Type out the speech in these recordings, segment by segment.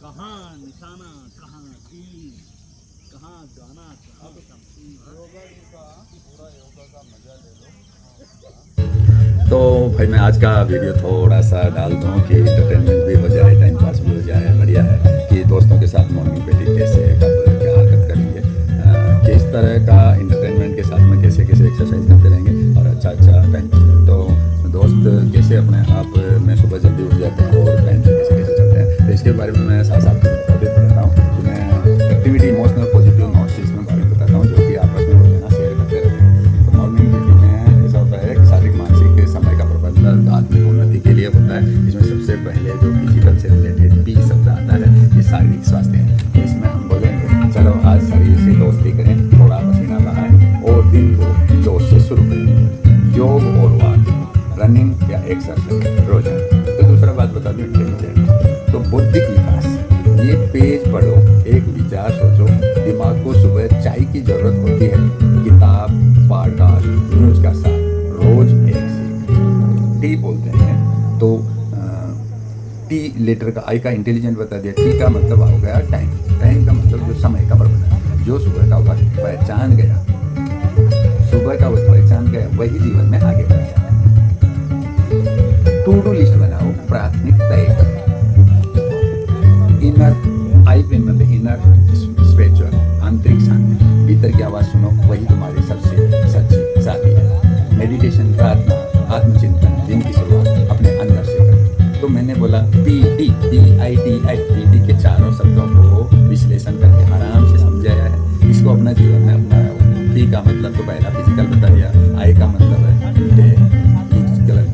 कहाँ निशाना, कहाँ तीर, कहाँ गाना, कहाँ तमसील। तो भाई मैं आज का वीडियो थोड़ा सा डाल दूँ कि इंटरटेनमेंट भी हो जाए, टाइम पास भी हो जाए। बढ़िया है कि दोस्तों के साथ मॉर्निंग पे कैसे कब क्या हरकत करेंगे, किस तरह का इंटरटेनमेंट के साथ में कैसे कैसे एक्सरसाइज करते रहेंगे और अच्छा टाइम पास करें। तो दोस्त कैसे अपने आप में सुबह जल्दी उठ जाते हैं और टाइम से कैसे कैसे चलते हैं, तो इसके बारे में मैं साथ साथ बताता रहता हूँ कि मैं एक्टिविटी इमोशनल पॉजिटिव नोट्स इसमें बारे में बताता हूँ जो कि आपस में रोजाना शेयर करते रहते हैं। तो मॉर्निंग मीटिंग में ऐसा होता है कि शारीरिक मानसिक समय का प्रबंधन आत्मिक उन्नति के लिए होता है। इसमें सबसे पहले जो फिजिकल से रिलेटेड पी शब्द आता है, ये शारीरिक स्वास्थ्य है। तो इसमें हम बोलेंगे चलो आज शरीर से दोस्ती करें, थोड़ा पसीना बहाएं और दिन को जोश से शुरू करें। योग और वॉक, रनिंग या एक्सरसाइज रोजाना। तो दूसरा बात बता दूं इंटेलिजेंट, तो बौद्धिक विकास, ये पेज पढ़ो, एक विचार सोचो। दिमाग को सुबह चाय की जरूरत होती है, किताब, पॉडकास्ट, न्यूज का साथ, रोज एक सीख। टी बोलते हैं तो टी लेटर का आई का इंटेलिजेंट बता दिया। टी का मतलब हो गया टाइम, टाइम का मतलब जो समय का प्रबंधन। जो सुबह का वक्त पहचान गया, सुबह का वक्त पहचान गया, वही जीवन में आगे बढ़ेगा। टू डू लिस्ट बनाओ, प्राथमिक तय करो। इनर आई पे मतलब इनर स्पिरिचुअल, आंतरिक शांति, भीतर की आवाज सुनो, वही तुम्हारी सबसे सच्ची साथी है। मेडिटेशन, प्रार्थना, आत्मचिंतन, दिन की शुरुआत अपने अंदर से करो। तो मैंने बोला PDITI के चारों शब्दों को विश्लेषण करके आराम से समझाया है। इसको अपना जीवन में अपनाओ। पी का मतलब तो पहला फिजिकल बता दिया, आई का मतलब है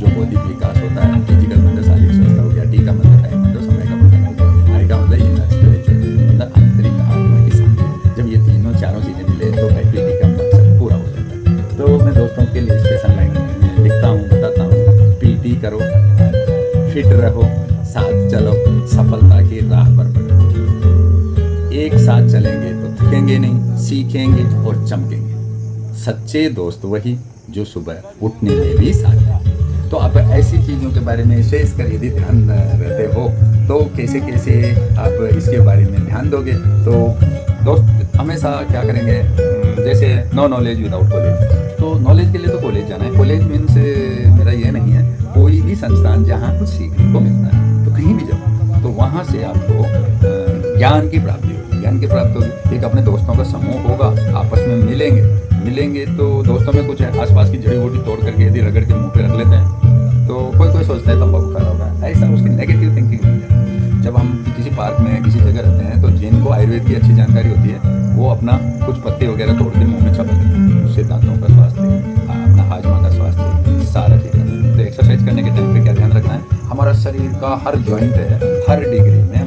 जो बौद्धिक विकास होता है, फिजिकल मतलब शारीरिक स्वास्थ्य हो गया, डी का मतलब टाइम मतलब समय का बदलाव हो गया, आई का मतलब इनर स्पिरिचुअल मतलब आंतरिक आत्मा की शांति। जब ये तीनों चारों चीजें मिले तो एक्टिविटी का मकसद पूरा हो जाता है। तो मैं दोस्तों के लिए स्पेशल लाइन लिखता हूँ, बताता हूँ। PT करो, फिट रहो, साथ चलो, सफलता की राह पर बढ़ो। एक साथ चलेंगे तो थकेंगे नहीं, सीखेंगे और चमकेंगे। सच्चे दोस्त वही जो सुबह उठने में भी साथ दें। तो आप ऐसी चीज़ों के बारे में विशेष कर यदि ध्यान रहते हो तो कैसे कैसे आप इसके बारे में ध्यान दोगे। तो दोस्त हमेशा क्या करेंगे, जैसे नो नॉलेज विदाउट कॉलेज। तो नॉलेज के लिए तो कॉलेज जाना है। कॉलेज मीन्स मेरा ये नहीं है, कोई भी संस्थान जहाँ कुछ सीखने को मिलता है, तो कहीं भी जाओ तो वहाँ से आपको ज्ञान की प्राप्ति होगी। ज्ञान की प्राप्ति होगी, एक अपने दोस्तों का समूह होगा, आपस में मिलेंगे तो दोस्तों में कुछ है, आसपास की जड़ी बूटी तोड़ करके यदि रगड़ के मुंह पे रख लेते हैं तो कोई सोचता है तंबाकू खा रहा होगा, ऐसा उसकी नेगेटिव थिंकिंग नहीं है। जब हम किसी पार्क में किसी जगह रहते हैं तो जिनको आयुर्वेद की अच्छी जानकारी होती है वो अपना कुछ पत्ते वगैरह तोड़ के मुंह में चबा देते हैं, उससे दांतों का स्वास्थ्य, अपना हाजमा का स्वास्थ्य सारा ठीक है। तो एक्सरसाइज करने के टाइम पे क्या ध्यान रखना है, हमारा शरीर का हर जॉइंट है, हर डिग्री में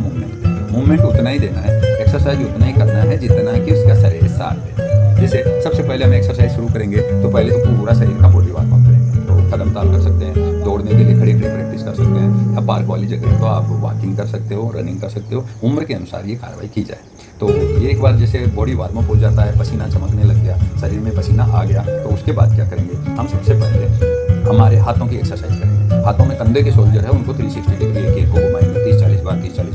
मूवमेंट उतना ही देना है, एक्सरसाइज उतना ही करना है जितना कि उसका शरीर साथ दे। जैसे सबसे पहले हम एक्सरसाइज शुरू करेंगे तो पहले तो पूरा शरीर का बॉडी वार्म अप करेंगे। तो कदम ताल कर सकते हैं, दौड़ने के लिए खड़ी प्रैक्टिस कर सकते हैं, या पार्क वाली जगह तो आप वॉकिंग कर सकते हो, रनिंग कर सकते हो। उम्र के अनुसार ये कार्रवाई की जाए। तो ये एक बार जैसे बॉडी वार्म अप हो जाता है, पसीना चमकने लग गया, शरीर में पसीना आ गया, तो उसके बाद क्या करेंगे, हम सबसे पहले हमारे हाथों की एक्सरसाइज करेंगे। हाथों में कंधे के शोल्डर है उनको 360 डिग्री एक को घुमाएंगे 30-40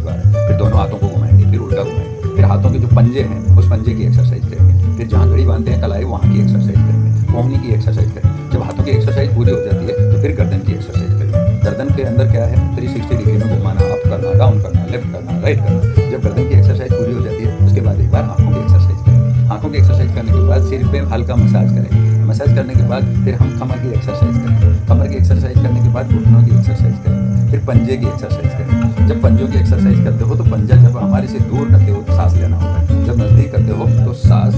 बार, फिर दोनों हाथों को घुमाएंगे, फिर उल्टा घुमाएंगे, फिर हाथों के जो पंजे हैं उस पंजे की एक्सरसाइज करेंगे, फिर जहाँ घड़ी बांधते हैं कलाई वहाँ की एक्सरसाइज करेंगे, कोहनी की एक्सरसाइज करेंगे। जब हाथों की एक्सरसाइज पूरी हो जाती है तो फिर गर्दन की एक्सरसाइज करेंगे। गर्दन के अंदर क्या है, 360 डिग्री में घुमाना, अप करना, डाउन करना, लेफ्ट करना, राइट करना। जब गर्दन की एक्सरसाइज पूरी हो जाती है उसके बाद एक बार आंखों की एक्सरसाइज करेंगे। आंखों की एक्सरसाइज करने के बाद सिर पे हल्का मसाज करेंगे। मसाज करने के बाद फिर हम कमर की एक्सरसाइज करेंगे। कमर की एक्सरसाइज करने के बाद घुटनों की एक्सरसाइज करेंगे, फिर पंजे की एक्सरसाइज करेंगे। जब पंजों की एक्सरसाइज करते हो तो पंजा जब हमारे से दूर करते हो तो सांस लेना होता है, जब नजदीक करते हो तो सांस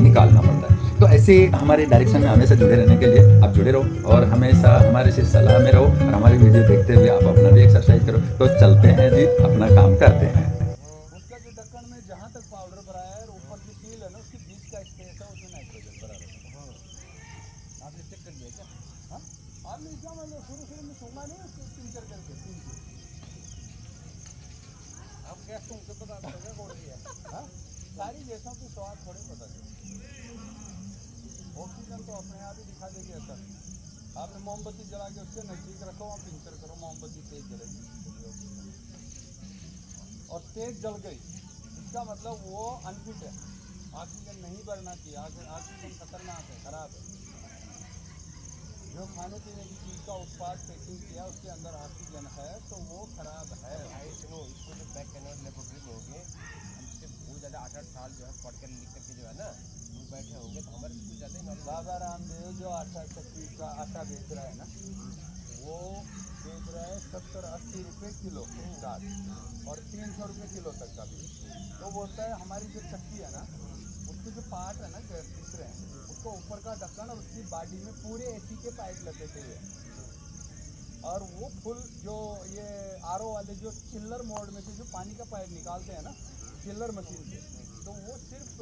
निकालना पड़ता है। तो ऐसे हमारे डायरेक्शन में हमेशा जुड़े रहने के लिए आप जुड़े रहो और हमेशा हमारे से सलाह में रहो और हमारी वीडियो देखते हुए आप अपना भी एक्सरसाइज करो। तो चलते हैं जी, अपना काम करते हैं। उसका जो ढक्कन में जहाँ तक पाउडर भरा है और ऊपर की सील है ना, उसके बीच का स्पेस है, उसमें नाइट्रोजन भरा रहता है। आपने चेक कर लिया क्या? हाँ, आपने क्या मतलब शुरू में सूंघा नहीं उसको पिंचर करके तीन से आप क्या सूंघ के पता चलेगा कौन सी है? हाँ, सारी गैसों की स्वाद थोड़ी पता चले। ऑक्सीजन तो अपने आप ही दिखा देगी असर। आपने मोमबत्ती जला के उसके नजदीक रखो, वहाँ पिंचर करो, मोमबत्ती तेज जलेगी। और तेज जल गई, इसका मतलब वो अनफिट है, ऑक्सीजन नहीं भरना चाहिए, ऑक्सीजन खतरनाक है, खराब है। जो खाने पीने की चीज़ का उत्पाद पैकिंग किया उसके अंदर ऑक्सीजन है तो वो खराब है। भाई सुनो, इसको जो बैक कैनल लेबोरेटरी में होंगे, हमसे बहुत ज़्यादा 8-8 साल जो है पढ़ कर लिख करके जो है ना वो बैठे होंगे, तो हमारे से कुछ ज़्यादा ही मालूम। बाबा रामदेव जो आटा चक्की का आटा बेच रहा है ना, वो बेच रहा है 70-80 रुपये किलो चाट, और 300 रुपये किलो तक का भी। तो बोलता है हमारी जो चक्की है ना, उसके जो पार्ट है ना तीसरे हैं, उसको ऊपर का ढक्कन और उसकी बॉडी में पूरे एसी के पाइप लपेटे हुए हैं, और वो फुल जो ये आरओ वाले जो चिल्लर मोड में से जो पानी का पाइप निकालते हैं ना चिल्लर मशीन से, तो वो सिर्फ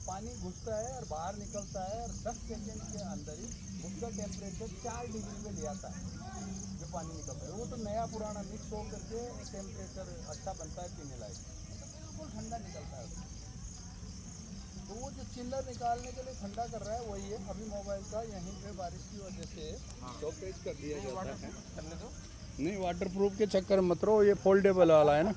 पानी घुसता है और बाहर निकलता है, और 10 सेकेंड के अंदर ही उसका टेम्परेचर 4 डिग्री पे ले आता है जो पानी निकलता है। वो तो नया पुराना मिक्स हो करके टेम्परेचर अच्छा बनता है पीने लायक, तो बिल्कुल ठंडा निकलता है। तो वो जो चिल्लर निकालने के लिए ठंडा कर रहा है वही है। अभी मोबाइल का यहीं पे बारिश की वजह से शॉकेज कर दिया जाता है। करने दो। नहीं, वाटर प्रूफ के चक्कर मत रहो, ये फोल्डेबल वाला है ना।